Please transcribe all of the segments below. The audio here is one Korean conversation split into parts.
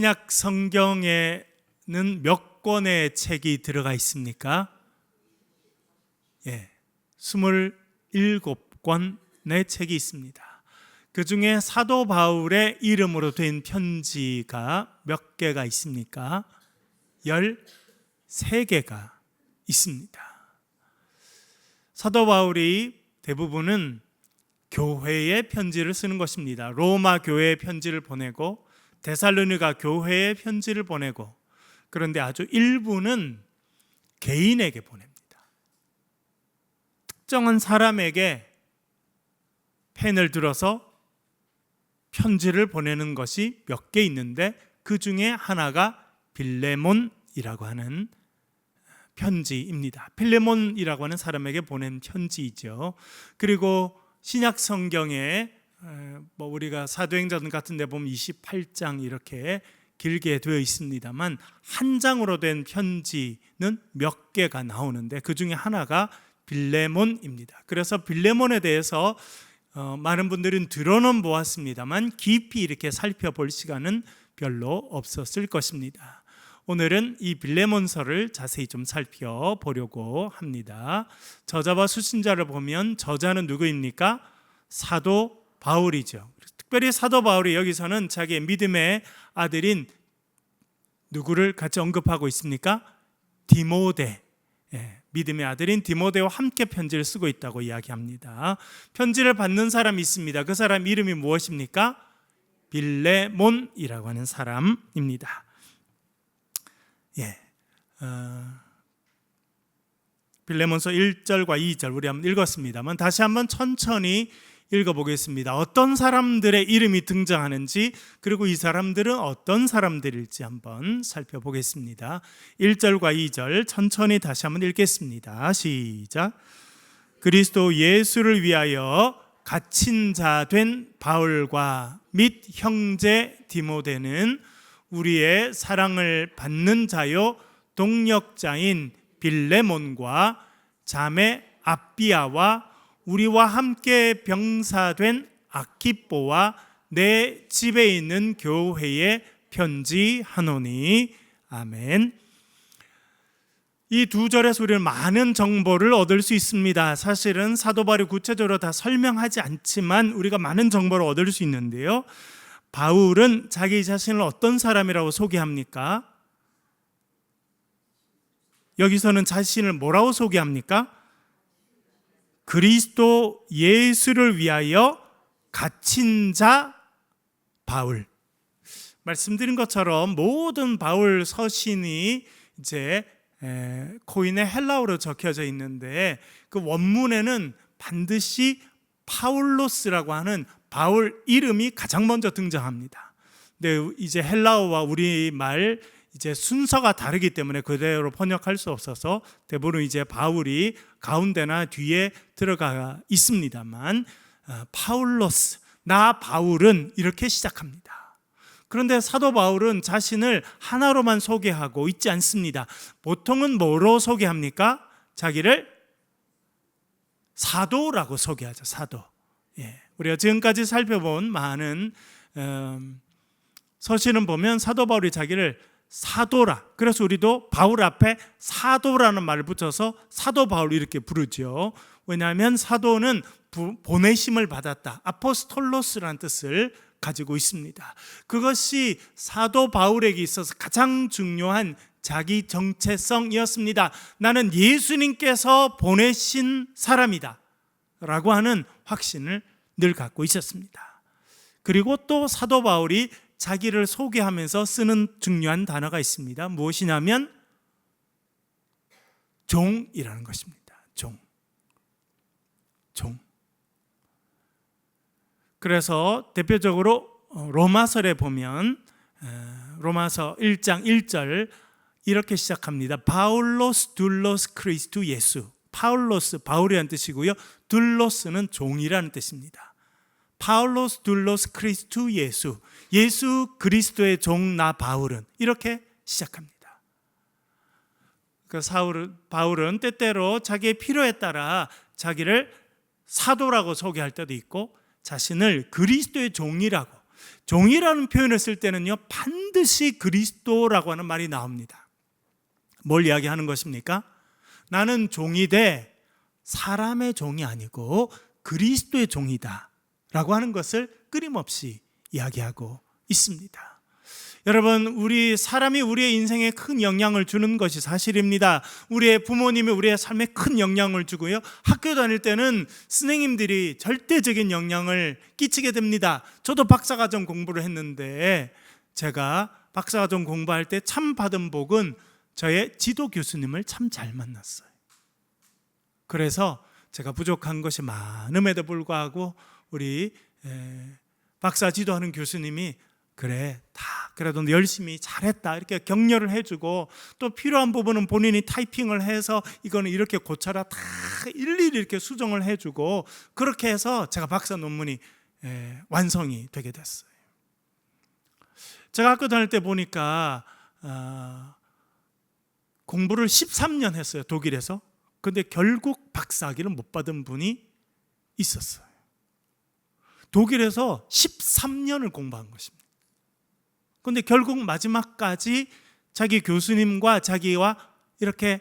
신약 성경에는 몇 권의 책이 들어가 있습니까? 27권의 책이 있습니다. 그 중에 사도 바울의 이름으로 된 편지가 몇 개가 있습니까? 13개가 있습니다. 사도 바울이 대부분은 교회에 편지를 쓰는 것입니다. 로마 교회에 편지를 보내고 데살로니가 교회에 편지를 보내고, 그런데 아주 일부는 개인에게 보냅니다. 특정한 사람에게 펜을 들어서 편지를 보내는 것이 몇 개 있는데, 그 중에 하나가 빌레몬이라고 하는 편지입니다. 필레몬이라고 하는 사람에게 보낸 편지이죠. 그리고 신약 성경에 우리가 사도행전 같은 데 보면 28장 이렇게 길게 되어 있습니다만, 한 장으로 된 편지는 몇 개가 나오는데 그 중에 하나가 빌레몬입니다. 그래서 빌레몬에 대해서 많은 분들은 들어는 보았습니다만 깊이 이렇게 살펴볼 시간은 별로 없었을 것입니다. 오늘은 이 빌레몬서를 자세히 좀 살펴보려고 합니다. 저자와 수신자를 보면 저자는 누구입니까? 사도 바울이죠. 특별히 사도 바울이 여기서는 자기의 믿음의 아들인 누구를 같이 언급하고 있습니까? 디모데, 믿음의 아들인 디모데와 함께 편지를 쓰고 있다고 이야기합니다. 편지를 받는 사람이 있습니다. 그 사람 이름이 무엇입니까? 빌레몬이라고 하는 사람입니다. 빌레몬서 1절과 2절 우리 한번 읽었습니다만 다시 한번 천천히 읽어보겠습니다. 어떤 사람들의 이름이 등장하는지, 그리고 이 사람들은 어떤 사람들일지 한번 살펴보겠습니다. 1절과 2절 천천히 다시 한번 읽겠습니다. 시작. 그리스도 예수를 위하여 갇힌 자 된 바울과 및 형제 디모데는 우리의 사랑을 받는 자요 동력자인 빌레몬과 자매 아비아와 우리와 함께 병사된 아키뽀와 내 집에 있는 교회에 편지하노니. 아멘. 이 두 절에서 우리는 많은 정보를 얻을 수 있습니다. 사실은 사도 바울이 구체적으로 다 설명하지 않지만 우리가 많은 정보를 얻을 수 있는데요, 바울은 자기 자신을 어떤 사람이라고 소개합니까? 여기서는 자신을 뭐라고 소개합니까? 그리스도 예수를 위하여 갇힌 자 바울. 말씀드린 것처럼 모든 바울 서신이 이제 코인의 헬라어로 적혀져 있는데, 그 원문에는 반드시 파울로스라고 하는 바울 이름이 가장 먼저 등장합니다. 근데 이제 헬라어와 우리말 이제 순서가 다르기 때문에 그대로 번역할 수 없어서 대부분 이제 바울이 가운데나 뒤에 들어가 있습니다만, 파울로스, 나 바울은 이렇게 시작합니다. 그런데 사도 바울은 자신을 하나로만 소개하고 있지 않습니다. 보통은 뭐로 소개합니까? 자기를 사도라고 소개하죠. 사도. 우리가 지금까지 살펴본 많은 서신은 보면 사도 바울이 자기를 사도라, 그래서 우리도 바울 앞에 사도라는 말을 붙여서 사도 바울 이렇게 부르죠. 왜냐하면 사도는 보내심을 받았다, 아포스톨로스라는 뜻을 가지고 있습니다. 그것이 사도 바울에게 있어서 가장 중요한 자기 정체성이었습니다. 나는 예수님께서 보내신 사람이다 라고 하는 확신을 늘 갖고 있었습니다. 그리고 또 사도 바울이 자기를 소개하면서 쓰는 중요한 단어가 있습니다. 무엇이냐면 종이라는 것입니다. 종. 그래서 대표적으로 로마서에 보면 로마서 1장 1절 이렇게 시작합니다. 바울로스 둘로스 크리스투 예수. 파울로스, 바울이라는 뜻이고요, 둘로스는 종이라는 뜻입니다. 파울로스 둘로스 크리스투 예수, 예수 그리스도의 종 나 바울은, 이렇게 시작합니다. 바울은 때때로 자기의 필요에 따라 자기를 사도라고 소개할 때도 있고 자신을 그리스도의 종이라고, 종이라는 표현을 쓸 때는요, 반드시 그리스도라고 하는 말이 나옵니다. 뭘 이야기하는 것입니까? 나는 종이 돼 사람의 종이 아니고 그리스도의 종이다 라고 하는 것을 끊임없이 이야기하고 있습니다. 여러분, 우리 사람이 우리의 인생에 큰 영향을 주는 것이 사실입니다. 우리의 부모님이 우리의 삶에 큰 영향을 주고요, 학교 다닐 때는 선생님들이 절대적인 영향을 끼치게 됩니다. 저도 박사과정 공부를 했는데 제가 박사과정 공부할 때 참 받은 복은 저의 지도 교수님을 참 잘 만났어요. 그래서 제가 부족한 것이 많음에도 불구하고 우리 박사 지도하는 교수님이 그래, 그래도 열심히 잘했다 이렇게 격려를 해주고, 또 필요한 부분은 본인이 타이핑을 해서 이거는 이렇게 고쳐라 다 일일이 이렇게 수정을 해주고, 그렇게 해서 제가 박사 논문이 완성이 되게 됐어요. 제가 학교 다닐 때 보니까 공부를 13년 했어요, 독일에서. 근데 결국 박사학위를 못 받은 분이 있었어요. 독일에서 13년을 공부한 것입니다. 근데 결국 마지막까지 자기 교수님과 자기와 이렇게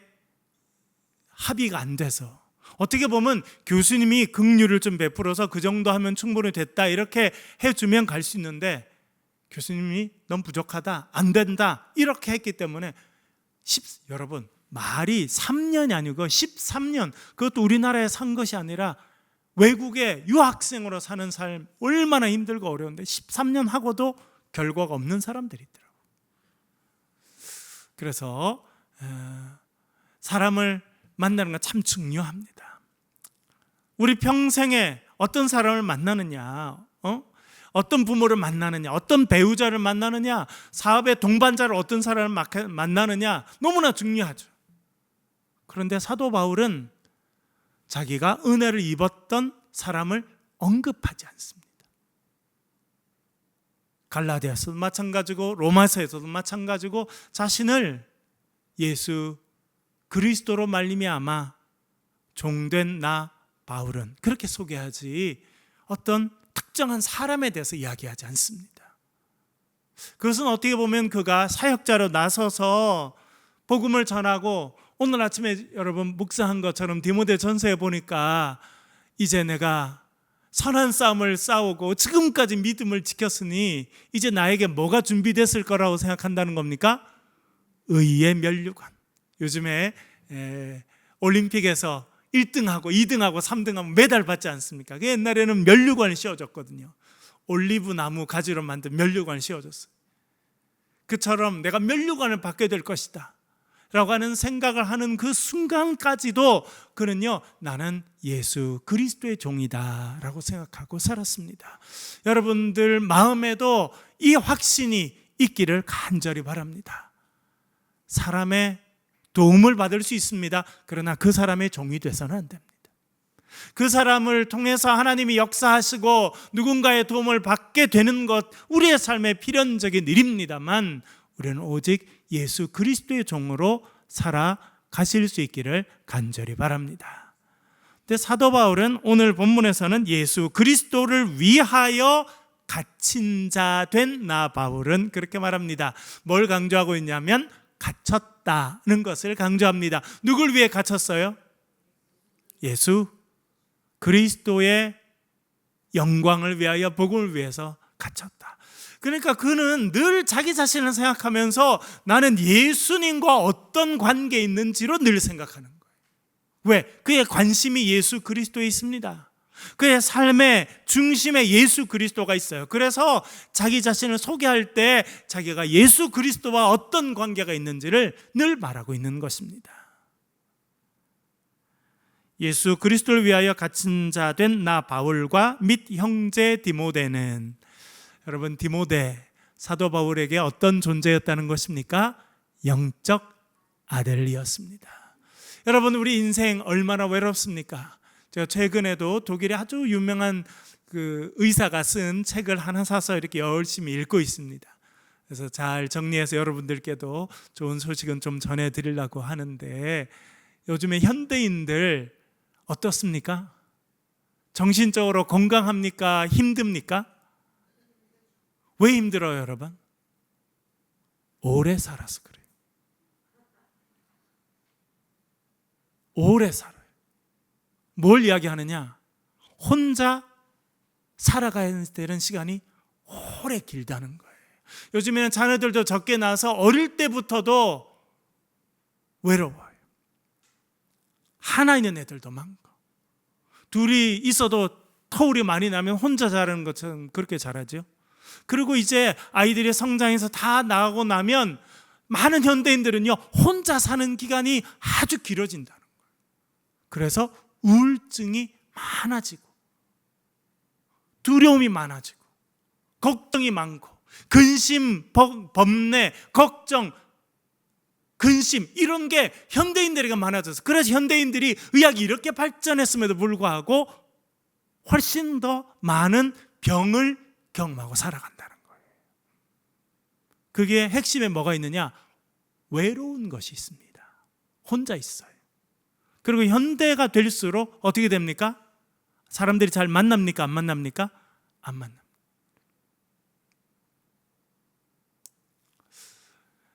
합의가 안 돼서, 어떻게 보면 교수님이 긍휼을 좀 베풀어서 그 정도 하면 충분히 됐다 이렇게 해주면 갈 수 있는데, 교수님이 넌 부족하다, 안 된다 이렇게 했기 때문에 여러분, 말이 3년이 아니고 13년, 그것도 우리나라에 산 것이 아니라 외국에 유학생으로 사는 삶 얼마나 힘들고 어려운데 13년 하고도 결과가 없는 사람들이 있더라고요. 그래서 사람을 만나는 건 참 중요합니다. 우리 평생에 어떤 사람을 만나느냐, 어떤 부모를 만나느냐, 어떤 배우자를 만나느냐, 사업의 동반자를 어떤 사람을 만나느냐 너무나 중요하죠. 그런데 사도 바울은 자기가 은혜를 입었던 사람을 언급하지 않습니다. 갈라디아서도 마찬가지고 로마서에서도 마찬가지고 자신을 예수 그리스도로 말미암아 종된 나 바울은 그렇게 소개하지 어떤 특정한 사람에 대해서 이야기하지 않습니다. 그것은 어떻게 보면 그가 사역자로 나서서 복음을 전하고, 오늘 아침에 여러분 묵상한 것처럼 디모데전서에 보니까 이제 내가 선한 싸움을 싸우고 지금까지 믿음을 지켰으니 이제 나에게 뭐가 준비됐을 거라고 생각한다는 겁니까? 의의 면류관. 요즘에 올림픽에서 1등하고 2등하고 3등하면 메달 받지 않습니까? 그 옛날에는 면류관이 씌워졌거든요. 올리브 나무 가지로 만든 면류관이 씌워졌어요. 그처럼 내가 면류관을 받게 될 것이다 라고 하는 생각을 하는 그 순간까지도 그는요, 나는 예수 그리스도의 종이다 라고 생각하고 살았습니다. 여러분들 마음에도 이 확신이 있기를 간절히 바랍니다. 사람의 도움을 받을 수 있습니다. 그러나 그 사람의 종이 돼서는 안 됩니다. 그 사람을 통해서 하나님이 역사하시고 누군가의 도움을 받게 되는 것, 우리의 삶의 필연적인 일입니다만, 우리는 오직 예수 그리스도의 종으로 살아가실 수 있기를 간절히 바랍니다. 근데 사도 바울은 오늘 본문에서는 예수 그리스도를 위하여 갇힌 자 된 나 바울은 그렇게 말합니다. 뭘 강조하고 있냐면 갇혔다는 것을 강조합니다. 누굴 위해 갇혔어요? 예수 그리스도의 영광을 위하여, 복음을 위해서 갇혔다. 그러니까 그는 늘 자기 자신을 생각하면서 나는 예수님과 어떤 관계에 있는지로 늘 생각하는 거예요. 왜? 그의 관심이 예수 그리스도에 있습니다. 그의 삶의 중심에 예수 그리스도가 있어요. 그래서 자기 자신을 소개할 때 자기가 예수 그리스도와 어떤 관계가 있는지를 늘 말하고 있는 것입니다. 예수 그리스도를 위하여 갇힌 자 된 나 바울과 및 형제 디모데는, 여러분 디모데 사도 바울에게 어떤 존재였다는 것입니까? 영적 아들이었습니다. 여러분, 우리 인생 얼마나 외롭습니까? 제가 최근에도 독일의 아주 유명한 그 의사가 쓴 책을 하나 사서 이렇게 열심히 읽고 있습니다. 그래서 잘 정리해서 여러분들께도 좋은 소식은 좀 전해드리려고 하는데, 요즘에 현대인들 어떻습니까? 정신적으로 건강합니까? 힘듭니까? 왜 힘들어요, 여러분? 오래 살아서 그래요. 오래 살아요. 뭘 이야기하느냐? 혼자 살아가야 되는 시간이 오래 길다는 거예요. 요즘에는 자녀들도 적게 낳아서 어릴 때부터도 외로워요. 하나 있는 애들도 많고, 둘이 있어도 터울이 많이 나면 혼자 자라는 것처럼 그렇게 자라죠. 그리고 이제 아이들이 성장해서 다 나가고 나면 많은 현대인들은요, 혼자 사는 기간이 아주 길어진다는 거예요. 그래서 우울증이 많아지고, 두려움이 많아지고, 걱정이 많고, 근심, 범내, 걱정, 근심, 이런 게 현대인들에게 많아져서, 그래서 현대인들이 의학이 이렇게 발전했음에도 불구하고 훨씬 더 많은 병을 경험하고 살아간다는 거예요. 그게 핵심에 뭐가 있느냐? 외로운 것이 있습니다. 혼자 있어요. 그리고 현대가 될수록 어떻게 됩니까? 사람들이 잘 만납니까? 안 만납니까? 안 만납니다.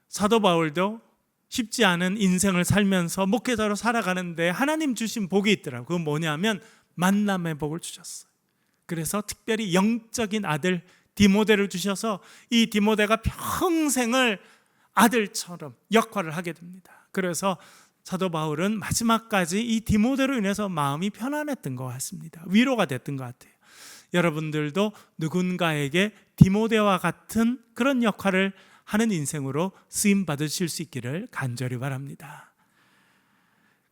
사도 바울도 쉽지 않은 인생을 살면서 목회자로 살아가는데 하나님 주신 복이 있더라고요. 그건 뭐냐면 만남의 복을 주셨어요. 그래서 특별히 영적인 아들 디모데를 주셔서 이 디모데가 평생을 아들처럼 역할을 하게 됩니다. 그래서 사도 바울은 마지막까지 이 디모데로 인해서 마음이 편안했던 것 같습니다. 위로가 됐던 것 같아요. 여러분들도 누군가에게 디모데와 같은 그런 역할을 하는 인생으로 쓰임 받으실 수 있기를 간절히 바랍니다.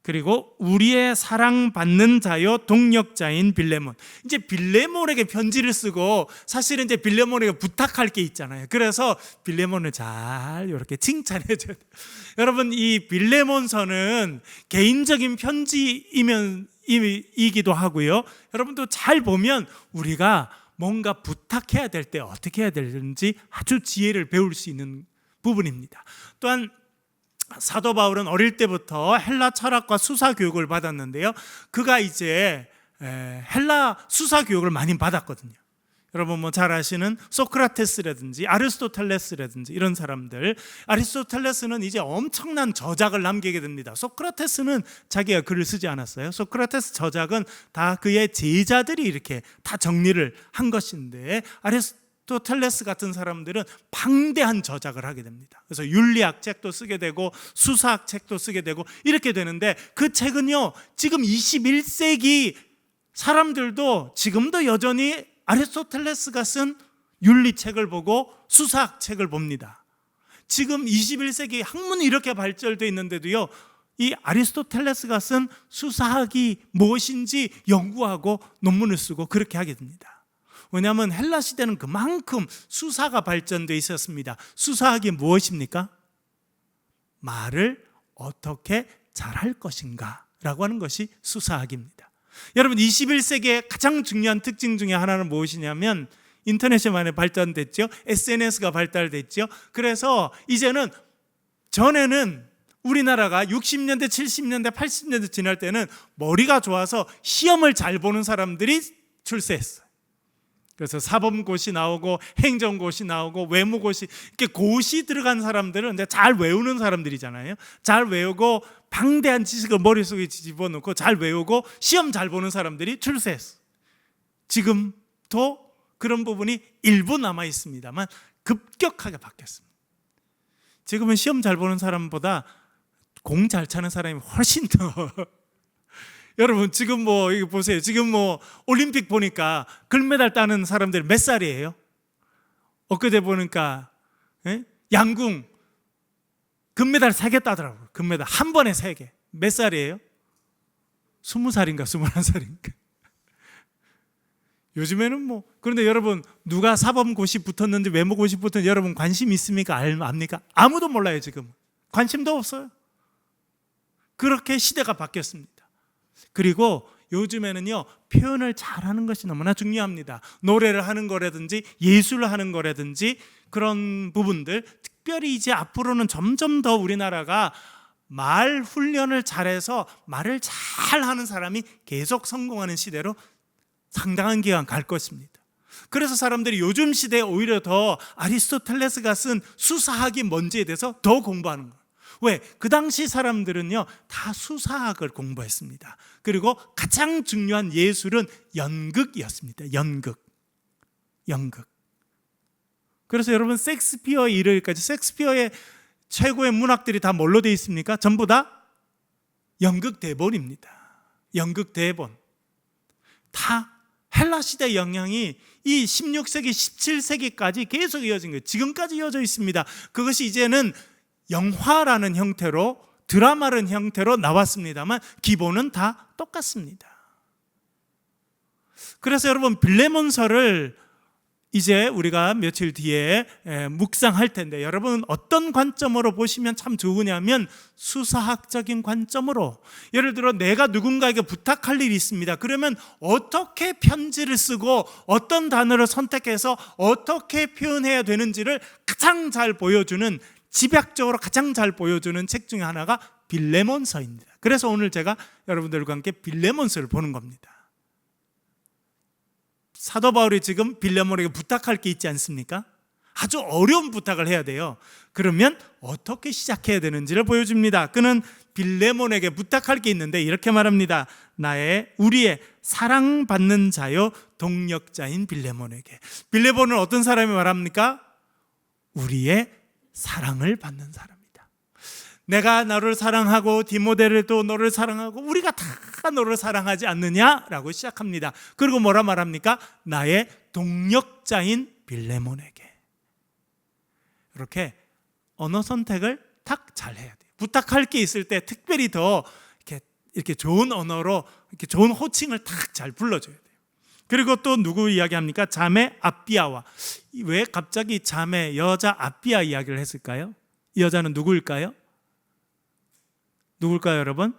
그리고 우리의 사랑받는 자요 동력자인 빌레몬. 이제 빌레몬에게 편지를 쓰고, 사실은 이제 빌레몬에게 부탁할 게 있잖아요. 그래서 빌레몬을 잘 이렇게 칭찬해 줘야 돼요. 여러분, 이 빌레몬서는 개인적인 편지이기도 하고요. 여러분도 잘 보면 우리가 뭔가 부탁해야 될 때 어떻게 해야 되는지 아주 지혜를 배울 수 있는 부분입니다. 또한 사도 바울은 어릴 때부터 헬라 철학과 수사 교육을 받았는데요, 그가 이제 헬라 수사 교육을 많이 받았거든요. 여러분 뭐 잘 아시는 소크라테스라든지 아리스토텔레스라든지 이런 사람들, 아리스토텔레스는 이제 엄청난 저작을 남기게 됩니다. 소크라테스는 자기가 글을 쓰지 않았어요. 소크라테스 저작은 다 그의 제자들이 이렇게 다 정리를 한 것인데, 아리스토텔레스 같은 사람들은 방대한 저작을 하게 됩니다. 그래서 윤리학 책도 쓰게 되고 수사학 책도 쓰게 되고 이렇게 되는데, 그 책은요 지금 21세기 사람들도 지금도 여전히 아리스토텔레스가 쓴 윤리책을 보고 수사학 책을 봅니다. 지금 21세기 학문이 이렇게 발전되어 있는데도요, 이 아리스토텔레스가 쓴 수사학이 무엇인지 연구하고 논문을 쓰고 그렇게 하게 됩니다. 왜냐하면 헬라 시대는 그만큼 수사가 발전되어 있었습니다. 수사학이 무엇입니까? 말을 어떻게 잘할 것인가 라고 하는 것이 수사학입니다. 여러분, 21세기의 가장 중요한 특징 중에 하나는 무엇이냐면 인터넷이 많이 발전됐죠. SNS가 발달됐죠. 그래서 이제는, 전에는 우리나라가 60년대, 70년대, 80년대 지날 때는 머리가 좋아서 시험을 잘 보는 사람들이 출세했어요. 그래서 사법고시 나오고 행정고시 나오고 외무고시, 이렇게 고시 들어간 사람들은 잘 외우는 사람들이잖아요. 잘 외우고 방대한 지식을 머릿속에 집어넣고 잘 외우고 시험 잘 보는 사람들이 출세했어요. 지금도 그런 부분이 일부 남아 있습니다만 급격하게 바뀌었습니다. 지금은 시험 잘 보는 사람보다 공 잘 차는 사람이 훨씬 더 여러분 지금 뭐 이거 보세요. 지금 뭐 올림픽 보니까 금메달 따는 사람들 몇 살이에요? 엊그제 보니까 양궁 금메달 3개 따더라고요. 금메달 한 번에 3개. 몇 살이에요? 20살인가 21살인가. 요즘에는 뭐, 그런데 여러분 누가 사법고시 붙었는지 외무고시 붙었는지 여러분 관심 있습니까? 압니까? 아무도 몰라요. 지금 관심도 없어요. 그렇게 시대가 바뀌었습니다. 그리고 요즘에는요, 표현을 잘하는 것이 너무나 중요합니다. 노래를 하는 거라든지 예술을 하는 거라든지 그런 부분들, 특별히 이제 앞으로는 점점 더 우리나라가 말 훈련을 잘해서 말을 잘하는 사람이 계속 성공하는 시대로 상당한 기간 갈 것입니다. 그래서 사람들이 요즘 시대에 오히려 더 아리스토텔레스가 쓴 수사학이 뭔지에 대해서 더 공부하는 거예요. 왜? 그 당시 사람들은요 다 수사학을 공부했습니다. 그리고 가장 중요한 예술은 연극이었습니다. 연극. 그래서 여러분 셰익스피어에 이르기까지 셰익스피어의 최고의 문학들이 다 뭘로 되어 있습니까? 전부 다 연극 대본입니다. 연극 대본. 다 헬라 시대 영향이 이 16세기, 17세기까지 계속 이어진 거예요. 지금까지 이어져 있습니다. 그것이 이제는 영화라는 형태로, 드라마라는 형태로 나왔습니다만 기본은 다 똑같습니다. 그래서 여러분 빌레몬서를 이제 우리가 며칠 뒤에 묵상할 텐데, 여러분 어떤 관점으로 보시면 참 좋으냐면 수사학적인 관점으로. 예를 들어 내가 누군가에게 부탁할 일이 있습니다. 그러면 어떻게 편지를 쓰고 어떤 단어를 선택해서 어떻게 표현해야 되는지를 가장 잘 보여주는, 집약적으로 가장 잘 보여주는 책 중에 하나가 빌레몬서입니다. 그래서 오늘 제가 여러분들과 함께 빌레몬서를 보는 겁니다. 사도 바울이 지금 빌레몬에게 부탁할 게 있지 않습니까? 아주 어려운 부탁을 해야 돼요. 그러면 어떻게 시작해야 되는지를 보여줍니다. 그는 빌레몬에게 부탁할 게 있는데 이렇게 말합니다. 우리의 사랑받는 자요 동력자인 빌레몬에게. 빌레몬은 어떤 사람이 말합니까? 우리의 사랑을 받는 사람이다. 내가 너를 사랑하고 디모데도 너를 사랑하고 우리가 다 너를 사랑하지 않느냐라고 시작합니다. 그리고 뭐라 말합니까? 나의 동력자인 빌레몬에게. 이렇게 언어 선택을 딱 잘 해야 돼요. 부탁할 게 있을 때 특별히 더 이렇게 좋은 언어로 이렇게 좋은 호칭을 딱 잘 불러줘야 돼요. 그리고 또 누구 이야기합니까? 자매 아비아와. 왜 갑자기 자매 여자 아비아 이야기를 했을까요? 이 여자는 누구일까요? 누굴까요, 여러분?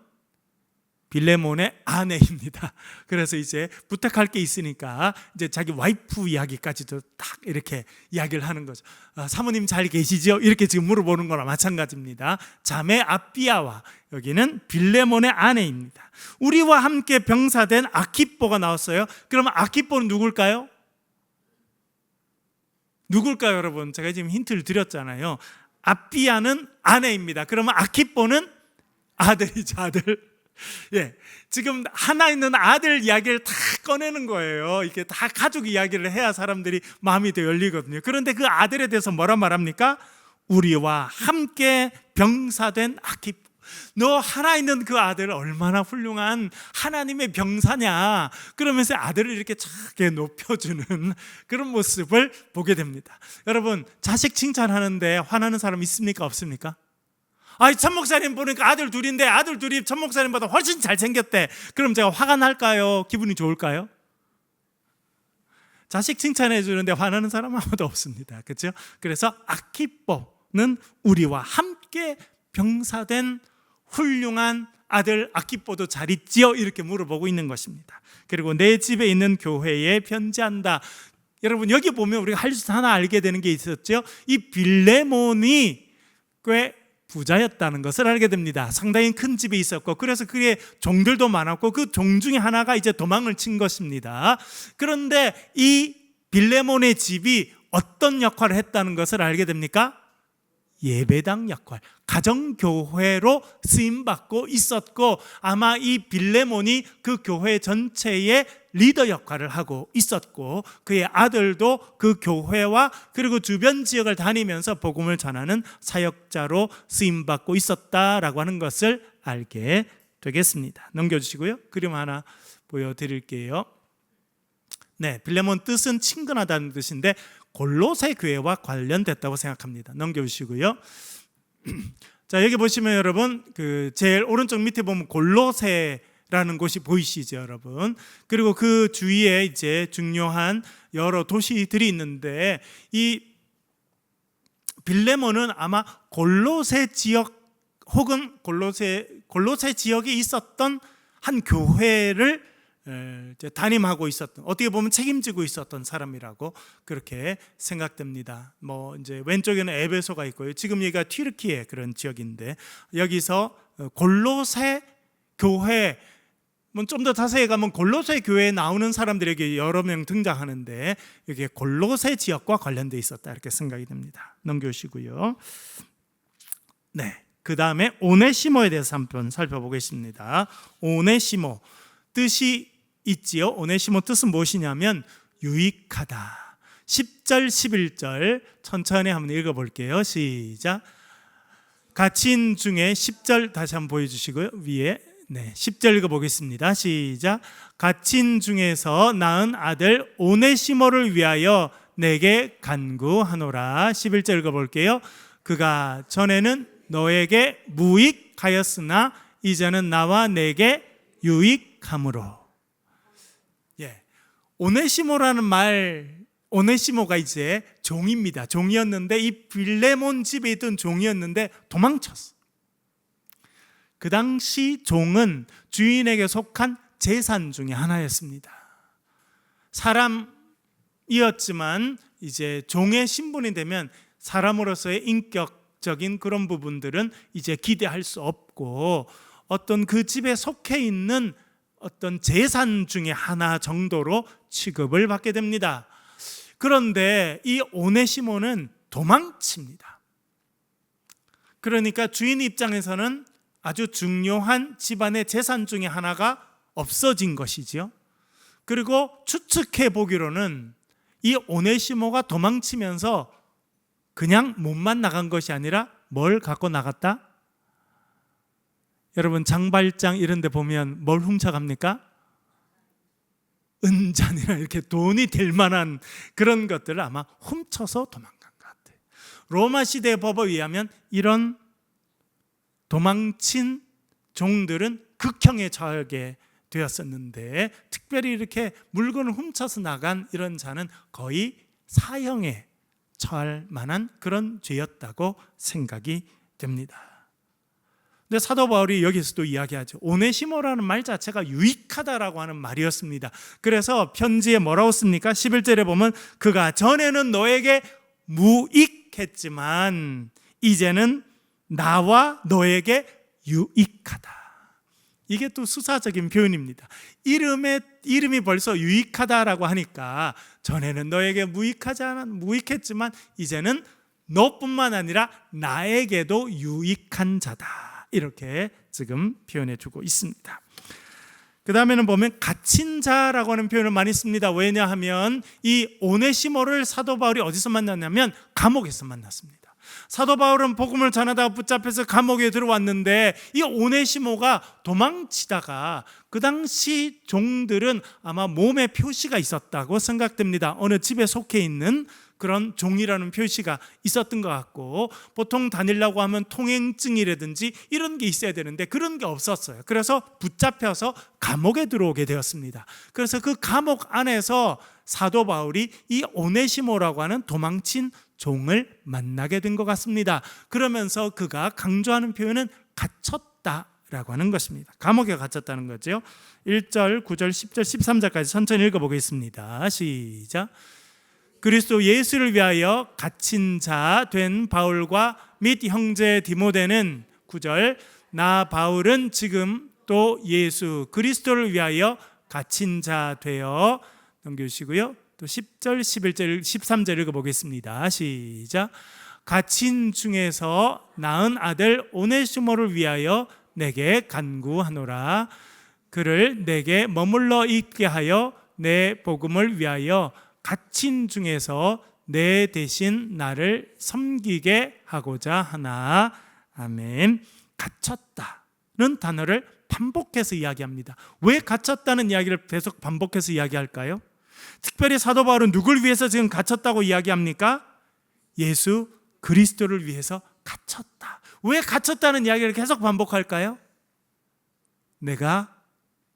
빌레몬의 아내입니다. 그래서 이제 부탁할 게 있으니까 이제 자기 와이프 이야기까지도 딱 이렇게 이야기를 하는 거죠. 사모님 잘 계시죠? 이렇게 지금 물어보는 거랑 마찬가지입니다. 자매 아비아와, 여기는 빌레몬의 아내입니다. 우리와 함께 병사된 아키뽀가 나왔어요. 그러면 아키뽀는 누굴까요? 누굴까요, 여러분? 제가 지금 힌트를 드렸잖아요. 아비아는 아내입니다. 그러면 아키뽀는 아들이죠, 아들. 예, 지금 하나 있는 아들 이야기를 다 꺼내는 거예요. 이게 다 가족 이야기를 해야 사람들이 마음이 더 열리거든요. 그런데 그 아들에 대해서 뭐라 말합니까? 우리와 함께 병사된 아키뽀. 너 하나 있는 그 아들 얼마나 훌륭한 하나님의 병사냐. 그러면서 아들을 이렇게 작게 높여주는 그런 모습을 보게 됩니다. 여러분, 자식 칭찬하는데 화나는 사람 있습니까? 없습니까? 천 목사님 보니까 아들 둘인데 아들 둘이 천 목사님보다 훨씬 잘생겼대. 그럼 제가 화가 날까요? 기분이 좋을까요? 자식 칭찬해 주는데 화나는 사람 아무도 없습니다. 그렇죠? 그래서 아키뽀는 우리와 함께 병사된 훌륭한 아들 아키뽀도 잘 있지요? 이렇게 물어보고 있는 것입니다. 그리고 내 집에 있는 교회에 편지한다. 여러분, 여기 보면 우리가 할 수 하나 알게 되는 게 있었죠. 이 빌레몬이 꽤 부자였다는 것을 알게 됩니다. 상당히 큰 집에 있었고, 그래서 그의 종들도 많았고, 그 종 중에 하나가 이제 도망을 친 것입니다. 그런데 이 빌레몬의 집이 어떤 역할을 했다는 것을 알게 됩니까? 예배당 역할, 가정교회로 쓰임받고 있었고, 아마 이 빌레몬이 그 교회 전체의 리더 역할을 하고 있었고, 그의 아들도 그 교회와 그리고 주변 지역을 다니면서 복음을 전하는 사역자로 쓰임받고 있었다라고 하는 것을 알게 되겠습니다. 넘겨주시고요. 그림 하나 보여드릴게요. 네, 빌레몬 뜻은 친근하다는 뜻인데 골로새 교회와 관련됐다고 생각합니다. 넘겨주시고요. 자, 여기 보시면 여러분 그 제일 오른쪽 밑에 보면 골로새라는 곳이 보이시죠, 여러분. 그리고 그 주위에 이제 중요한 여러 도시들이 있는데, 이 빌레몬은 아마 골로새 지역 혹은 골로새 지역에 있었던 한 교회를 담임하고 있었던, 어떻게 보면 책임지고 있었던 사람이라고 그렇게 생각됩니다. 뭐 이제 왼쪽에는 에베소가 있고요. 지금 여기가 튀르키예 그런 지역인데, 여기서 골로새 교회 좀 더 자세히 가면 골로새 교회에 나오는 사람들에게 여러 명 등장하는데 이게 골로새 지역과 관련돼 있었다 이렇게 생각이 됩니다. 넘겨주시고요. 네, 그 다음에 오네시모에 대해서 한번 살펴보겠습니다. 오네시모 뜻이 있지요. 오네시모 뜻은 무엇이냐면 유익하다. 10절 11절 천천히 한번 읽어볼게요. 시작. 갇힌 중에 10절 다시 한번 보여주시고요. 위에 10절 읽어보겠습니다. 시작. 갇힌 중에서 낳은 아들 오네시모를 위하여 내게 간구하노라. 11절 읽어볼게요. 그가 전에는 너에게 무익하였으나 이제는 나와 내게 유익함으로. 오네시모라는 말, 오네시모가 이제 종입니다. 종이었는데 이 빌레몬 집에 있던 종이었는데 도망쳤어. 그 당시 종은 주인에게 속한 재산 중에 하나였습니다. 사람이었지만 이제 종의 신분이 되면 사람으로서의 인격적인 그런 부분들은 이제 기대할 수 없고 어떤 그 집에 속해 있는 어떤 재산 중에 하나 정도로 취급을 받게 됩니다. 그런데 이 오네시모는 도망칩니다. 그러니까 주인 입장에서는 아주 중요한 집안의 재산 중에 하나가 없어진 것이지요. 그리고 추측해 보기로는 이 오네시모가 도망치면서 그냥 몸만 나간 것이 아니라 뭘 갖고 나갔다? 여러분 장발장 이런 데 보면 뭘 훔쳐갑니까? 은잔이나 이렇게 돈이 될 만한 그런 것들을 아마 훔쳐서 도망간 것 같아요. 로마 시대의 법에 의하면 이런 도망친 종들은 극형에 처하게 되었었는데 특별히 이렇게 물건을 훔쳐서 나간 이런 자는 거의 사형에 처할 만한 그런 죄였다고 생각이 됩니다. 근데 사도 바울이 여기서도 이야기하죠. 오네시모라는 말 자체가 유익하다라고 하는 말이었습니다. 그래서 편지에 뭐라고 씁니까? 11절에 보면 그가 전에는 너에게 무익했지만 이제는 나와 너에게 유익하다. 이게 또 수사적인 표현입니다. 이름이 벌써 유익하다라고 하니까 전에는 너에게 무익했지만 이제는 너뿐만 아니라 나에게도 유익한 자다. 이렇게 지금 표현해 주고 있습니다. 그 다음에는 보면 갇힌 자라고 하는 표현을 많이 씁니다. 왜냐하면 이 오네시모를 사도 바울이 어디서 만났냐면 감옥에서 만났습니다. 사도 바울은 복음을 전하다가 붙잡혀서 감옥에 들어왔는데 이 오네시모가 도망치다가 그 당시 종들은 아마 몸에 표시가 있었다고 생각됩니다. 어느 집에 속해 있는 그런 종이라는 표시가 있었던 것 같고 보통 다니려고 하면 통행증이라든지 이런 게 있어야 되는데 그런 게 없었어요. 그래서 붙잡혀서 감옥에 들어오게 되었습니다. 그래서 그 감옥 안에서 사도 바울이 이 오네시모라고 하는 도망친 종을 만나게 된 것 같습니다. 그러면서 그가 강조하는 표현은 갇혔다라고 하는 것입니다. 감옥에 갇혔다는 거죠. 1절, 9절, 10절, 13절까지 천천히 읽어보겠습니다. 시작. 그리스도 예수를 위하여 갇힌 자 된 바울과 및 형제 디모데는 9절 나 바울은 지금 또 예수 그리스도를 위하여 갇힌 자 되어 넘겨주시고요. 또 10절, 11절, 13절 읽어보겠습니다. 시작. 갇힌 중에서 낳은 아들 오네시모를 위하여 내게 간구하노라. 그를 내게 머물러 있게 하여 내 복음을 위하여 갇힌 중에서 내 대신 나를 섬기게 하고자 하나. 아멘. 갇혔다는 단어를 반복해서 이야기합니다. 왜 갇혔다는 이야기를 계속 반복해서 이야기할까요? 특별히 사도 바울은 누굴 위해서 지금 갇혔다고 이야기합니까? 예수 그리스도를 위해서 갇혔다. 왜 갇혔다는 이야기를 계속 반복할까요? 내가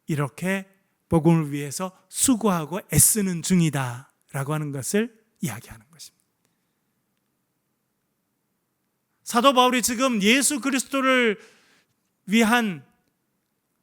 이렇게 복음을 위해서 수고하고 애쓰는 중이다 라고 하는 것을 이야기하는 것입니다. 사도 바울이 지금 예수 그리스도를 위한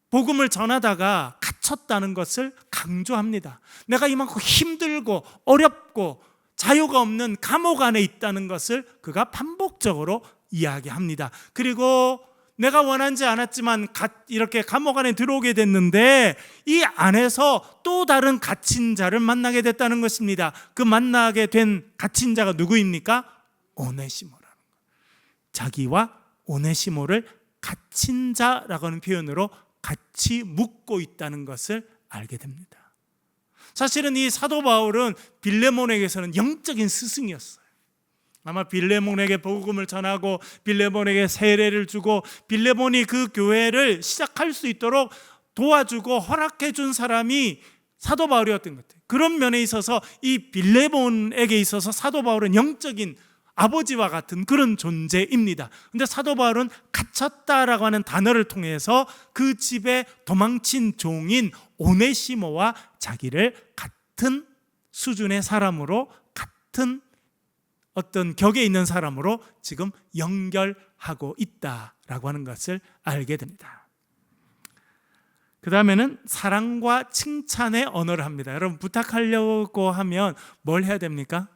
복음을 전하다가 갇혔다는 것을 강조합니다. 내가 이만큼 힘들고 어렵고 자유가 없는 감옥 안에 있다는 것을 그가 반복적으로 이야기합니다. 그리고 내가 원하지 않았지만 이렇게 감옥 안에 들어오게 됐는데 이 안에서 또 다른 갇힌 자를 만나게 됐다는 것입니다. 그 만나게 된 갇힌 자가 누구입니까? 오네시모라는 거예요. 자기와 오네시모를 갇힌 자라고 하는 표현으로 같이 묻고 있다는 것을 알게 됩니다. 사실은 이 사도 바울은 빌레몬에게서는 영적인 스승이었어요. 아마 빌레몬에게 복음을 전하고 빌레몬에게 세례를 주고 빌레몬이 그 교회를 시작할 수 있도록 도와주고 허락해 준 사람이 사도 바울이었던 것 같아요. 그런 면에 있어서 이 빌레몬에게 있어서 사도 바울은 영적인 아버지와 같은 그런 존재입니다. 그런데 사도 바울은 갇혔다라고 하는 단어를 통해서 그 집에 도망친 종인 오네시모와 자기를 같은 수준의 사람으로, 같은 어떤 격에 있는 사람으로 지금 연결하고 있다라고 하는 것을 알게 됩니다. 그 다음에는 사랑과 칭찬의 언어를 합니다. 여러분, 부탁하려고 하면 뭘 해야 됩니까?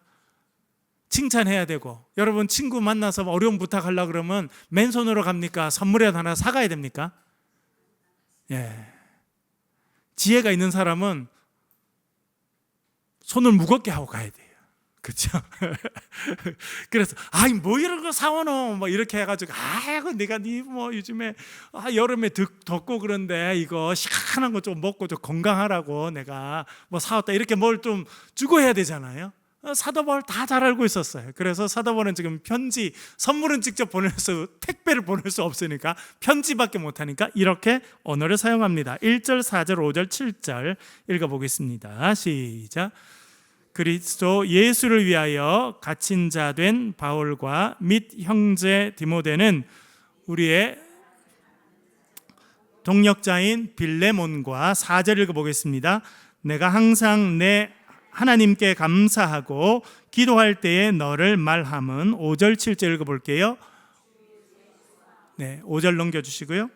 칭찬해야 되고, 여러분 친구 만나서 어려운 부탁하려고 그러면 맨손으로 갑니까? 선물이라도 하나 사가야 됩니까? 예. 지혜가 있는 사람은 손을 무겁게 하고 가야 돼요. 그렇죠? 그래서 뭐 이런 거 사오노 뭐 이렇게 해가지고 아이고 내가 뭐 요즘에 여름에 덥고 그런데 이거 시원한 거 좀 먹고 좀 건강하라고 내가 뭐 사왔다 이렇게 뭘 좀 주고 해야 되잖아요. 사도 바울 다 잘 알고 있었어요. 그래서 사도 바울은 지금 편지, 선물은 직접 보내서 택배를 보낼 수 없으니까 편지밖에 못하니까 이렇게 언어를 사용합니다. 1절, 4절, 5절, 7절 읽어보겠습니다. 시작. 그리스도 예수를 위하여 갇힌 자 된 바울과 및 형제 디모데는 우리의 동역자인 빌레몬과 4절 읽어보겠습니다. 내가 항상 내 하나님께 감사하고 기도할 때에 너를 말함은 5절 7절 읽어볼게요. 네, 5절 넘겨주시고요.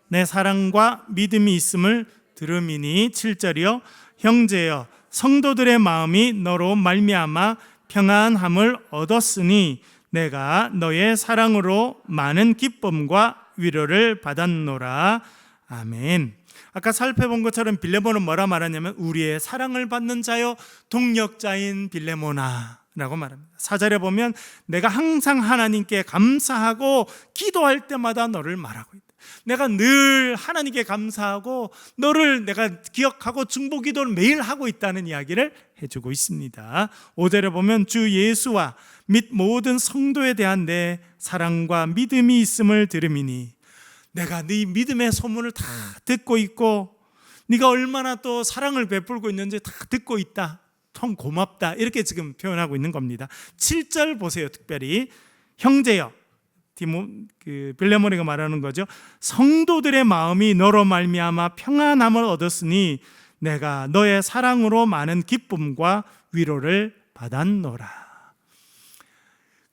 내 사랑과 믿음이 있음을 들음이니 7절이요. 형제여 성도들의 마음이 너로 말미암아 평안함을 얻었으니 내가 너의 사랑으로 많은 기쁨과 위로를 받았노라. 아멘. 아까 살펴본 것처럼 빌레몬은 뭐라 말하냐면 우리의 사랑을 받는 자여 동역자인 빌레몬아 라고 말합니다. 4절에 보면 내가 항상 하나님께 감사하고 기도할 때마다 너를 말하고 있다. 내가 늘 하나님께 감사하고 너를 내가 기억하고 중보 기도를 매일 하고 있다는 이야기를 해주고 있습니다. 5절에 보면 주 예수와 및 모든 성도에 대한 내 사랑과 믿음이 있음을 들음이니 내가 네 믿음의 소문을 다 듣고 있고 네가 얼마나 또 사랑을 베풀고 있는지 다 듣고 있다. 참 고맙다. 이렇게 지금 표현하고 있는 겁니다. 7절 보세요. 특별히 형제여, 빌레몬이가 말하는 거죠. 성도들의 마음이 너로 말미암아 평안함을 얻었으니 내가 너의 사랑으로 많은 기쁨과 위로를 받았노라.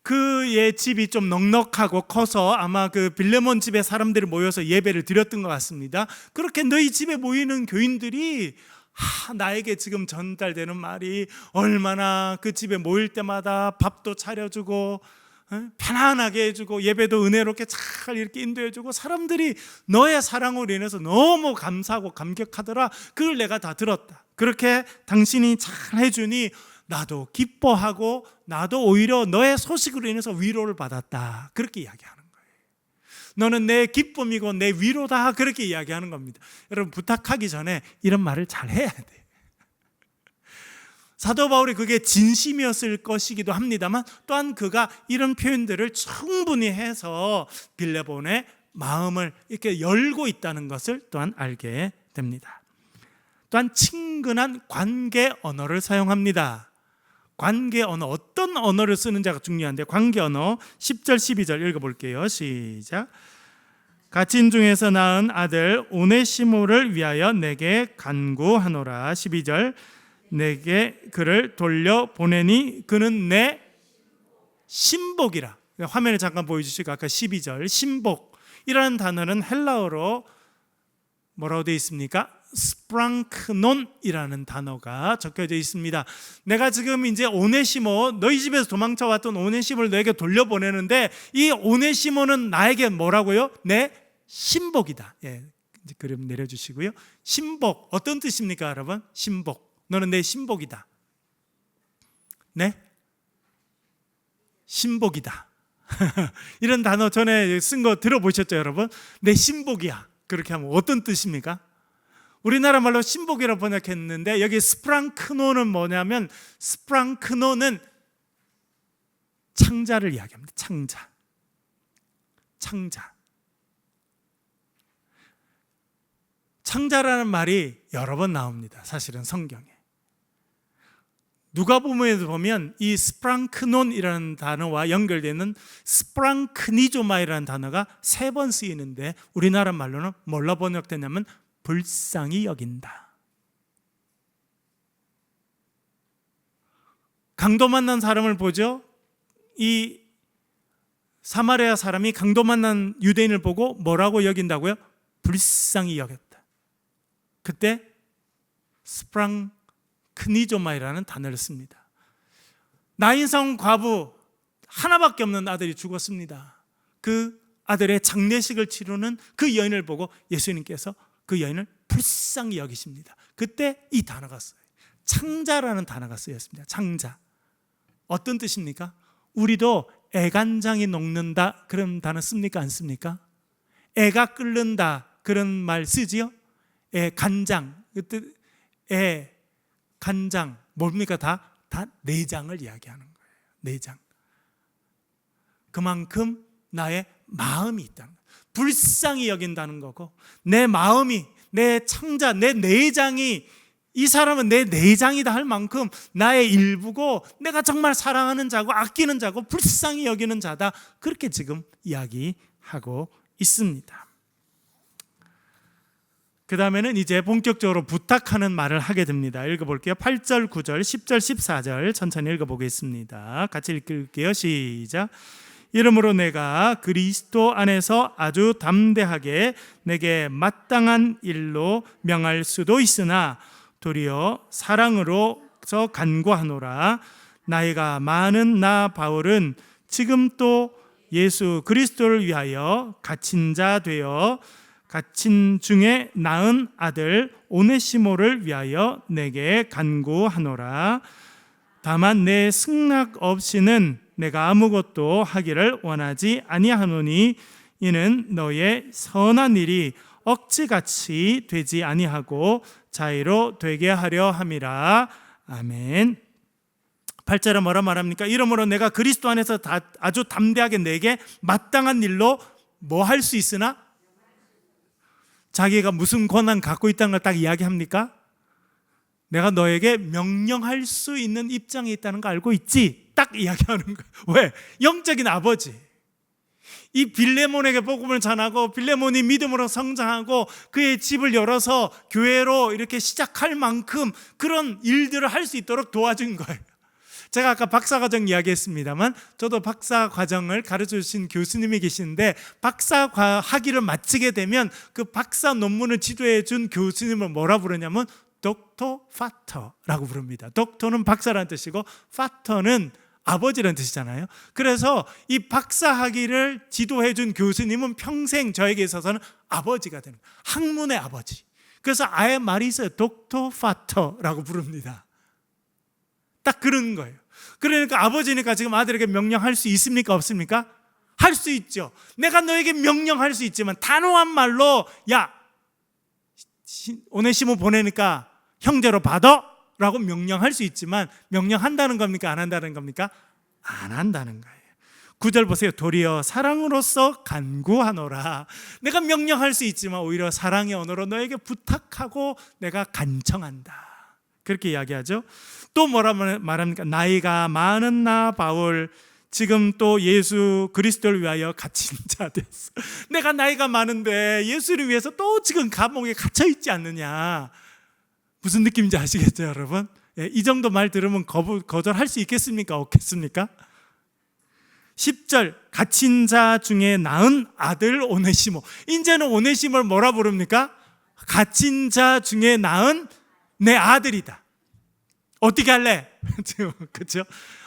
그의 집이 좀 넉넉하고 커서 아마 그 빌레몬 집에 사람들이 모여서 예배를 드렸던 것 같습니다. 그렇게 너희 집에 모이는 교인들이 나에게 지금 전달되는 말이 얼마나 그 집에 모일 때마다 밥도 차려주고 편안하게 해주고 예배도 은혜롭게 잘 이렇게 인도해주고 사람들이 너의 사랑으로 인해서 너무 감사하고 감격하더라. 그걸 내가 다 들었다. 그렇게 당신이 잘 해주니 나도 기뻐하고 나도 오히려 너의 소식으로 인해서 위로를 받았다. 그렇게 이야기하는 거예요. 너는 내 기쁨이고 내 위로다. 그렇게 이야기하는 겁니다. 여러분 부탁하기 전에 이런 말을 잘 해야 돼요. 사도 바울이 그게 진심이었을 것이기도 합니다만 또한 그가 이런 표현들을 충분히 해서 빌레몬의 마음을 이렇게 열고 있다는 것을 또한 알게 됩니다. 또한 친근한 관계 언어를 사용합니다. 관계 언어, 어떤 언어를 쓰는지가 중요한데 관계 언어 10절 12절 읽어볼게요. 시작. 갇힌 중에서 낳은 아들 오네시모를 위하여 내게 간구하노라. 12절. 내게 그를 돌려보내니 그는 내 신복이라. 화면에 잠깐 보여주시고 아까 12절 신복이라는 단어는 헬라어로 뭐라고 되어 있습니까? 스프랑크논이라는 단어가 적혀져 있습니다. 내가 지금 이제 오네시모, 너희 집에서 도망쳐 왔던 오네시모를 너에게 돌려보내는데 이 오네시모는 나에게 뭐라고요? 내 신복이다. 예, 이제 그림 내려주시고요. 신복, 어떤 뜻입니까, 여러분? 신복. 너는 내 신복이다. 네? 신복이다. 이런 단어 전에 쓴 거 들어보셨죠, 여러분? 내 신복이야. 그렇게 하면 어떤 뜻입니까? 우리나라 말로 신복이라고 번역했는데 여기 스프랑크노는 뭐냐면 스프랑크노는 창자를 이야기합니다. 창자. 창자. 창자라는 말이 여러 번 나옵니다. 사실은 성경에. 누가복음에도 보면 이 스프랑크논이라는 단어와 연결되는 스프랑크니조마이라는 단어가 3번 쓰이는데 우리나라 말로는 뭘로 번역되냐면 불쌍히 여긴다. 강도 만난 사람을 보죠. 이 사마리아 사람이 강도 만난 유대인을 보고 뭐라고 여긴다고요? 불쌍히 여겼다. 그때 스프랑크니조마이라는 단어를 씁니다. 나인성 과부 하나밖에 없는 아들이 죽었습니다. 그 아들의 장례식을 치르는 그 여인을 보고 예수님께서 그 여인을 불쌍히 여기십니다. 그때 이 단어가 써요. 창자라는 단어가 쓰였습니다. 창자. 어떤 뜻입니까? 우리도 애간장이 녹는다 그런 단어 씁니까? 안 씁니까? 애가 끓는다 그런 말 쓰지요? 간장. 간장. 뭡니까? 다 내장을 이야기하는 거예요. 내장. 그만큼 나의 마음이 있다는 거예요. 불쌍히 여긴다는 거고 내 마음이, 내 창자, 내 내장이 이 사람은 내 내장이다 할 만큼 나의 일부고 내가 정말 사랑하는 자고 아끼는 자고 불쌍히 여기는 자다. 그렇게 지금 이야기하고 있습니다. 그 다음에는 이제 본격적으로 부탁하는 말을 하게 됩니다. 읽어볼게요. 8절, 9절, 10절, 14절 천천히 읽어보겠습니다. 같이 읽을게요. 시작. 이러므로 내가 그리스도 안에서 아주 담대하게 내게 마땅한 일로 명할 수도 있으나 도리어 사랑으로서 간구하노라. 나이가 많은 나 바울은 지금 또 예수 그리스도를 위하여 갇힌 자 되어 갇힌 중에 낳은 아들 오네시모를 위하여 내게 간구하노라. 다만 내 승낙 없이는 내가 아무것도 하기를 원하지 아니하노니 이는 너의 선한 일이 억지같이 되지 아니하고 자유로 되게 하려 함이라. 아멘. 8절에 뭐라 말합니까? 이러므로 내가 그리스도 안에서 아주 담대하게 내게 마땅한 일로 뭐 할 수 있으나 자기가 무슨 권한 갖고 있다는 걸 딱 이야기합니까? 내가 너에게 명령할 수 있는 입장에 있다는 거 알고 있지? 딱 이야기하는 거예요. 왜? 영적인 아버지. 이 빌레몬에게 복음을 전하고 빌레몬이 믿음으로 성장하고 그의 집을 열어서 교회로 이렇게 시작할 만큼 그런 일들을 할 수 있도록 도와준 거예요. 제가 아까 박사과정 이야기했습니다만 저도 박사과정을 가르쳐주신 교수님이 계시는데 박사학위를 마치게 되면 그 박사 논문을 지도해 준 교수님을 뭐라 부르냐면 닥터 파터라고 부릅니다. 닥터는 박사라는 뜻이고 파터는 아버지라는 뜻이잖아요. 그래서 이 박사학위를 지도해 준 교수님은 평생 저에게 있어서는 아버지가 되는 거예요. 학문의 아버지. 그래서 아예 말이 있어요. 닥터 파터라고 부릅니다. 딱 그런 거예요. 그러니까 아버지니까 지금 아들에게 명령할 수 있습니까? 없습니까? 할 수 있죠. 내가 너에게 명령할 수 있지만 단호한 말로 야 오네시모 보내니까 형제로 받아 라고 명령할 수 있지만 명령한다는 겁니까? 안 한다는 겁니까? 안 한다는 거예요. 9절 보세요. 도리어 사랑으로서 간구하노라. 내가 명령할 수 있지만 오히려 사랑의 언어로 너에게 부탁하고 내가 간청한다. 그렇게 이야기하죠. 또 뭐라 말합니까? 나이가 많은 나 바울 지금 또 예수 그리스도를 위하여 갇힌 자 됐어. 내가 나이가 많은데 예수를 위해서 또 지금 감옥에 갇혀 있지 않느냐. 무슨 느낌인지 아시겠죠, 여러분? 이 정도 말 들으면 거절할 수 있겠습니까? 없겠습니까? 10절 갇힌 자 중에 낳은 아들 오네시모. 이제는 오네시모를 뭐라 부릅니까? 갇힌 자 중에 낳은 내 아들이다. 어떻게 할래? 그렇죠?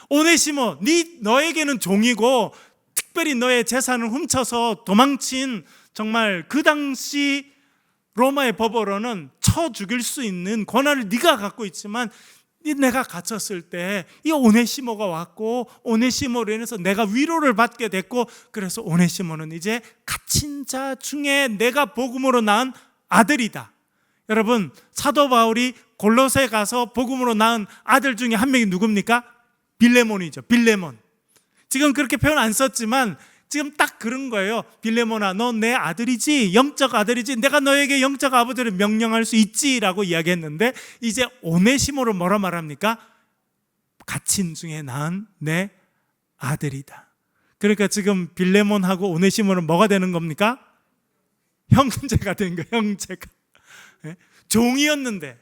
오네시모, 너에게는 종이고 특별히 너의 재산을 훔쳐서 도망친, 정말 그 당시 로마의 법으로는 쳐 죽일 수 있는 권한을 네가 갖고 있지만, 내가 갇혔을 때 이 오네시모가 왔고 오네시모로 인해서 내가 위로를 받게 됐고, 그래서 오네시모는 이제 갇힌 자 중에 내가 복음으로 낳은 아들이다. 여러분, 사도 바울이 골로새 가서 복음으로 낳은 아들 중에 한 명이 누굽니까? 빌레몬이죠. 빌레몬. 지금 그렇게 표현 안 썼지만 지금 딱 그런 거예요. 빌레몬아, 너 내 아들이지, 영적 아들이지, 내가 너에게 영적 아버지를 명령할 수 있지 라고 이야기했는데, 이제 오네시모를 뭐라 말합니까? 갇힌 중에 낳은 내 아들이다. 그러니까 지금 빌레몬하고 오네시모는 뭐가 되는 겁니까? 형제가 된 거예요. 형제가. 종이었는데,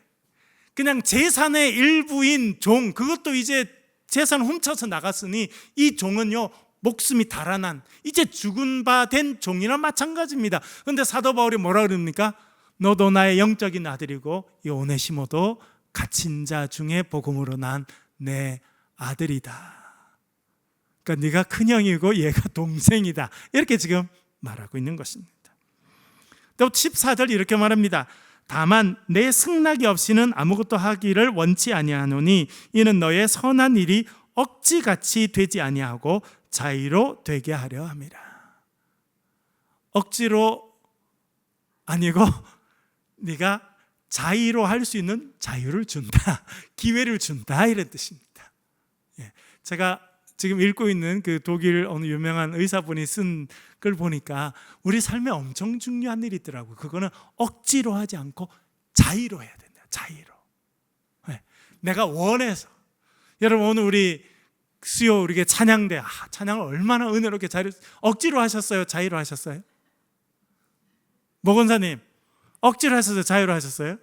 그냥 재산의 일부인 종, 그것도 이제 재산을 훔쳐서 나갔으니 이 종은요, 목숨이 달아난, 이제 죽은 바 된 종이나 마찬가지입니다. 그런데 사도 바울이 뭐라 그럽니까? 너도 나의 영적인 아들이고 이 오네시모도 갇힌 자 중에 복음으로 난 내 아들이다. 그러니까 네가 큰형이고 얘가 동생이다. 이렇게 지금 말하고 있는 것입니다. 또 14절 이렇게 말합니다. 다만 내 승낙이 없이는 아무것도 하기를 원치 아니하노니 이는 너의 선한 일이 억지같이 되지 아니하고 자의로 되게 하려 함이라. 억지로 아니고 네가 자의로 할 수 있는 자유를 준다, 기회를 준다, 이런 뜻입니다. 제가 지금 읽고 있는 그 독일 어느 유명한 의사분이 쓴 걸 보니까 우리 삶에 엄청 중요한 일이 있더라고요. 그거는 억지로 하지 않고 자의로 해야 된다. 자의로. 내가 원해서. 여러분, 오늘 우리 수요 우리게 찬양대, 찬양을 얼마나 은혜롭게 억지로 하셨어요? 자의로 하셨어요? 모건사님, 억지로 하셨어요? 자의로 하셨어요?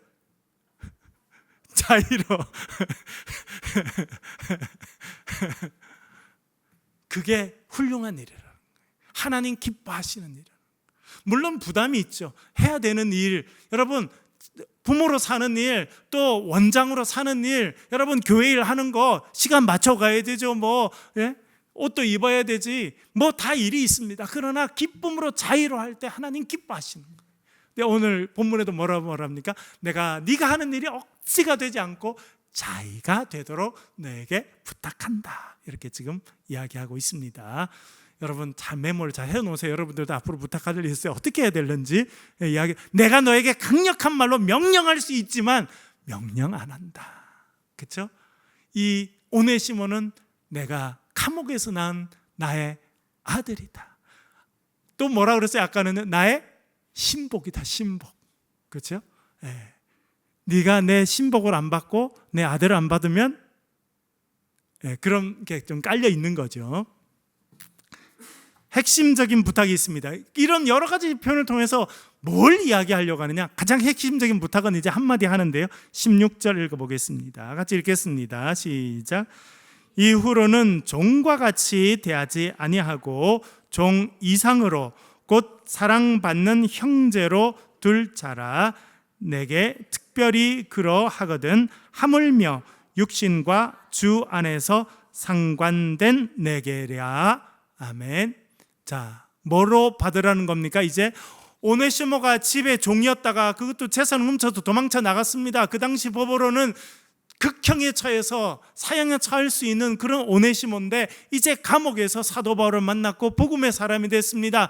자의로. 그게 훌륭한 일이라는 거예요. 하나님 기뻐하시는 일. 물론 부담이 있죠. 해야 되는 일. 여러분, 부모로 사는 일, 또 원장으로 사는 일, 여러분 교회 일 하는 거 시간 맞춰 가야 되죠. 옷도 입어야 되지. 다 일이 있습니다. 그러나 기쁨으로 자의로 할 때 하나님 기뻐하시는 거예요. 근데 오늘 본문에도 뭐라고 말합니까? 네가 하는 일이 억지가 되지 않고 자의가 되도록 너에게 부탁한다. 이렇게 지금 이야기하고 있습니다. 여러분 잘 메모를 잘 해놓으세요. 여러분들도 앞으로 부탁할 일이 있어요. 어떻게 해야 되는지 이야기. 내가 너에게 강력한 말로 명령할 수 있지만 명령 안 한다. 그렇죠? 이 오네시모는 내가 감옥에서 낳은 나의 아들이다. 또 뭐라 그랬어요? 아까는 나의 신복이다. 신복. 그렇죠? 네가 내 신복을 안 받고 내 아들을 안 받으면 그런 게 좀 깔려 있는 거죠. 핵심적인 부탁이 있습니다. 이런 여러 가지 표현을 통해서 뭘 이야기하려고 하느냐? 가장 핵심적인 부탁은 이제 한마디 하는데요. 16절 읽어보겠습니다. 같이 읽겠습니다. 시작. 이후로는 종과 같이 대하지 아니하고 종 이상으로 곧 사랑받는 형제로 둘 자라. 내게 특별히 그러하거든 하물며 육신과 주 안에서 상관된 내게랴. 아멘. 자, 뭐로 받으라는 겁니까? 이제 오네시모가 집에 종이었다가 그것도 재산을 훔쳐서 도망쳐 나갔습니다. 그 당시 법으로는 극형에 처해서 사형에 처할 수 있는 그런 오네시모인데 이제 감옥에서 사도 바울을 만났고 복음의 사람이 됐습니다.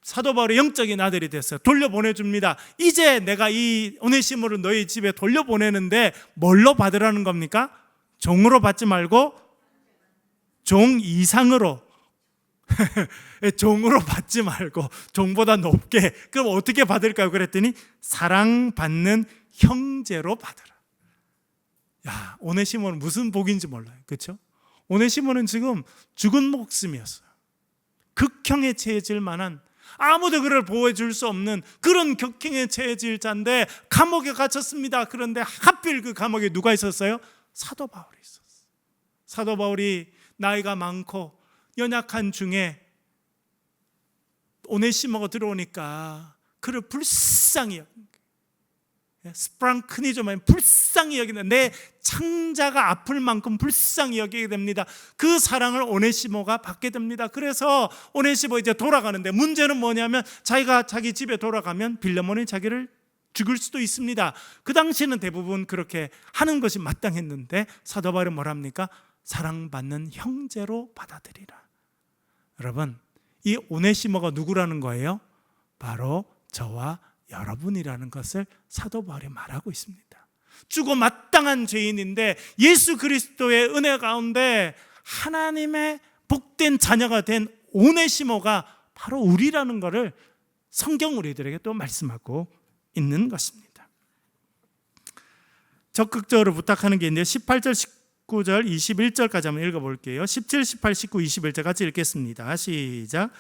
사도 바울의 영적인 아들이 됐어요. 돌려보내줍니다. 이제 내가 이 오네시모를 너희 집에 돌려보내는데 뭘로 받으라는 겁니까? 종으로 받지 말고 종 이상으로. 종으로 받지 말고 종보다 높게. 그럼 어떻게 받을까요? 그랬더니 사랑받는 형제로 받으라. 야, 오네시모는 무슨 복인지 몰라요. 그렇죠? 오네시모는 지금 죽은 목숨이었어요. 극형에 처해질 만한, 아무도 그를 보호해 줄 수 없는 그런 극형에 처해질 자인데 감옥에 갇혔습니다. 그런데 하필 그 감옥에 누가 있었어요? 사도 바울이 있었어요. 사도 바울이 나이가 많고 연약한 중에 오네시모가 들어오니까 그를 불쌍히 여긴 거예요. 스프랑크니조만 불쌍히 여기는, 내 창자가 아플 만큼 불쌍히 여기게 됩니다. 그 사랑을 오네시모가 받게 됩니다. 그래서 오네시모 이제 돌아가는데, 문제는 뭐냐면 자기가 자기 집에 돌아가면 빌레몬이 자기를 죽일 수도 있습니다. 그 당시에는 대부분 그렇게 하는 것이 마땅했는데 사도 바울이 뭐랍니까? 사랑받는 형제로 받아들이라. 여러분, 이 오네시모가 누구라는 거예요? 바로 저와 여러분이라는 것을 사도 바울이 말하고 있습니다. 죽어 마땅한 죄인인데 예수 그리스도의 은혜 가운데 하나님의 복된 자녀가 된 오네시모가 바로 우리라는 것을 성경 우리들에게 또 말씀하고 있는 것입니다. 적극적으로 부탁하는 게 있는데 18절, 19절, 21절까지 한번 읽어볼게요. 17, 18, 19, 21절 같이 읽겠습니다. 시작.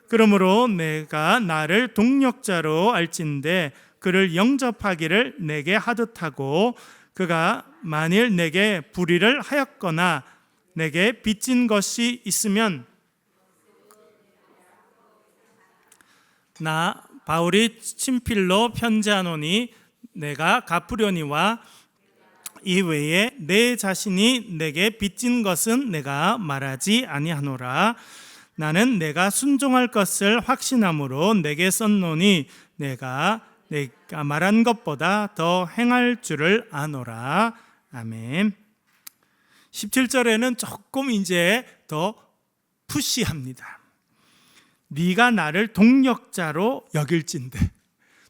그러므로 내가 나를 동력자로 알진대 그를 영접하기를 내게 하듯하고, 그가 만일 내게 불의를 하였거나 내게 빚진 것이 있으면 나 바울이 친필로 편지하노니 내가 갚으려니와 이외에 내 자신이 내게 빚진 것은 내가 말하지 아니하노라. 나는 내가 순종할 것을 확신함으로 내게 썼노니 내가 말한 것보다 더 행할 줄을 아노라. 아멘. 17절에는 조금 이제 더 푸시합니다. 네가 나를 동력자로 여길진대.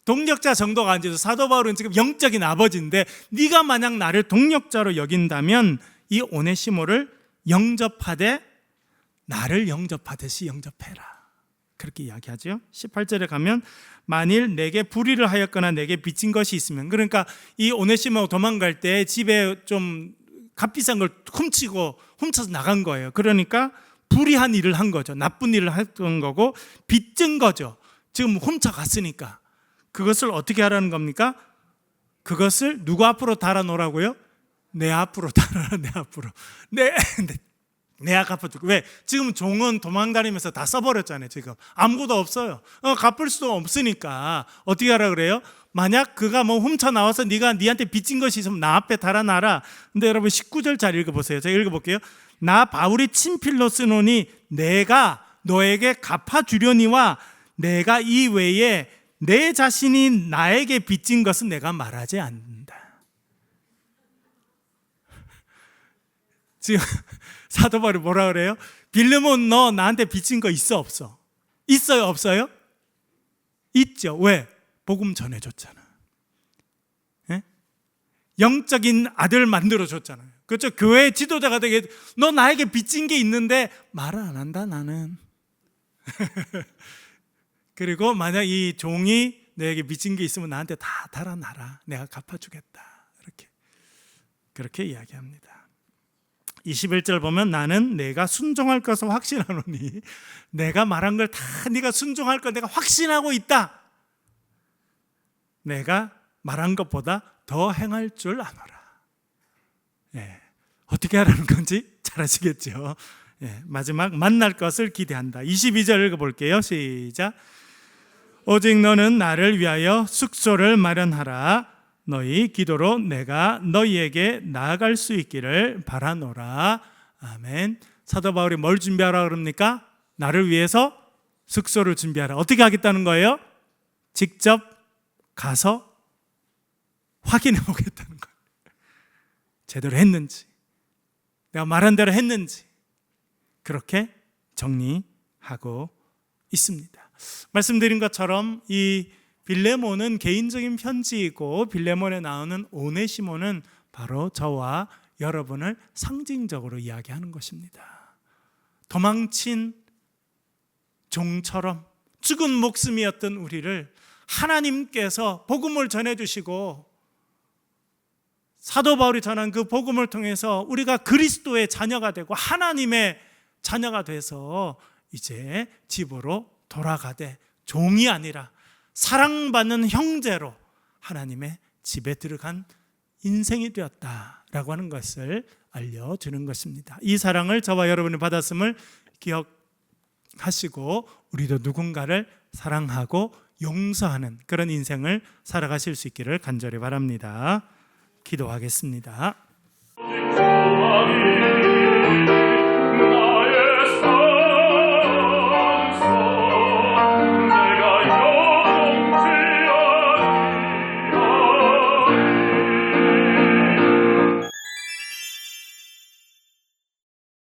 동력자 정도가 아니죠. 사도 바울은 지금 영적인 아버지인데, 네가 만약 나를 동력자로 여긴다면 이 오네시모를 영접하되 나를 영접하듯이 영접해라. 그렇게 이야기하죠. 18절에 가면 만일 내게 불의를 하였거나 내게 빚진 것이 있으면, 그러니까 이 오네시모 도망갈 때 집에 좀 값비싼 걸 훔쳐서 나간 거예요. 그러니까 불의한 일을 한 거죠. 나쁜 일을 했던 거고 빚진 거죠. 지금 훔쳐갔으니까 그것을 어떻게 하라는 겁니까? 그것을 누구 앞으로 달아놓으라고요? 내 앞으로 달아라. 내 앞으로. 내 앞으로. 왜? 지금 종은 도망다니면서 다 써버렸잖아요. 지금 아무것도 없어요. 갚을 수도 없으니까 어떻게 하라 그래요? 만약 그가 뭐 훔쳐 나와서 네한테 빚진 것이 있으면 나 앞에 달아놔라. 근데 여러분 19절 잘 읽어보세요. 제가 읽어볼게요. 나 바울이 친필로 쓰노니 내가 너에게 갚아주려니와 내가 이 외에 내 자신이 나에게 빚진 것은 내가 말하지 않는다. 지금 사도 바울이 뭐라 그래요? 빌레몬, 너 나한테 빚진 거 있어 없어? 있어요 없어요? 있죠. 왜? 복음 전해줬잖아. 예? 영적인 아들 만들어줬잖아요. 그렇죠? 교회 지도자가 되게, 너 나에게 빚진 게 있는데 말을 안 한다 나는. 그리고 만약 이 종이 너에게 빚진 게 있으면 나한테 다 달아놔라. 내가 갚아주겠다. 그렇게 이야기합니다. 21절 보면 나는 내가 순종할 것을 확신하노니, 내가 말한 걸 다 네가 순종할 걸 내가 확신하고 있다. 내가 말한 것보다 더 행할 줄 아노라. 예, 어떻게 하라는 건지 잘 아시겠죠? 예, 마지막 만날 것을 기대한다. 22절 읽어볼게요. 시작. 오직 너는 나를 위하여 숙소를 마련하라. 너희 기도로 내가 너희에게 나아갈 수 있기를 바라노라. 아멘. 사도 바울이 뭘 준비하라 그럽니까? 나를 위해서 숙소를 준비하라. 어떻게 하겠다는 거예요? 직접 가서 확인해 보겠다는 거예요. 제대로 했는지, 내가 말한 대로 했는지, 그렇게 정리하고 있습니다. 말씀드린 것처럼 이 빌레몬은 개인적인 편지이고, 빌레몬에 나오는 오네시모는 바로 저와 여러분을 상징적으로 이야기하는 것입니다. 도망친 종처럼 죽은 목숨이었던 우리를 하나님께서 복음을 전해주시고, 사도 바울이 전한 그 복음을 통해서 우리가 그리스도의 자녀가 되고 하나님의 자녀가 돼서 이제 집으로 돌아가되 종이 아니라 사랑받는 형제로 하나님의 집에 들어간 인생이 되었다라고 하는 것을 알려주는 것입니다. 이 사랑을 저와 여러분이 받았음을 기억하시고 우리도 누군가를 사랑하고 용서하는 그런 인생을 살아가실 수 있기를 간절히 바랍니다. 기도하겠습니다.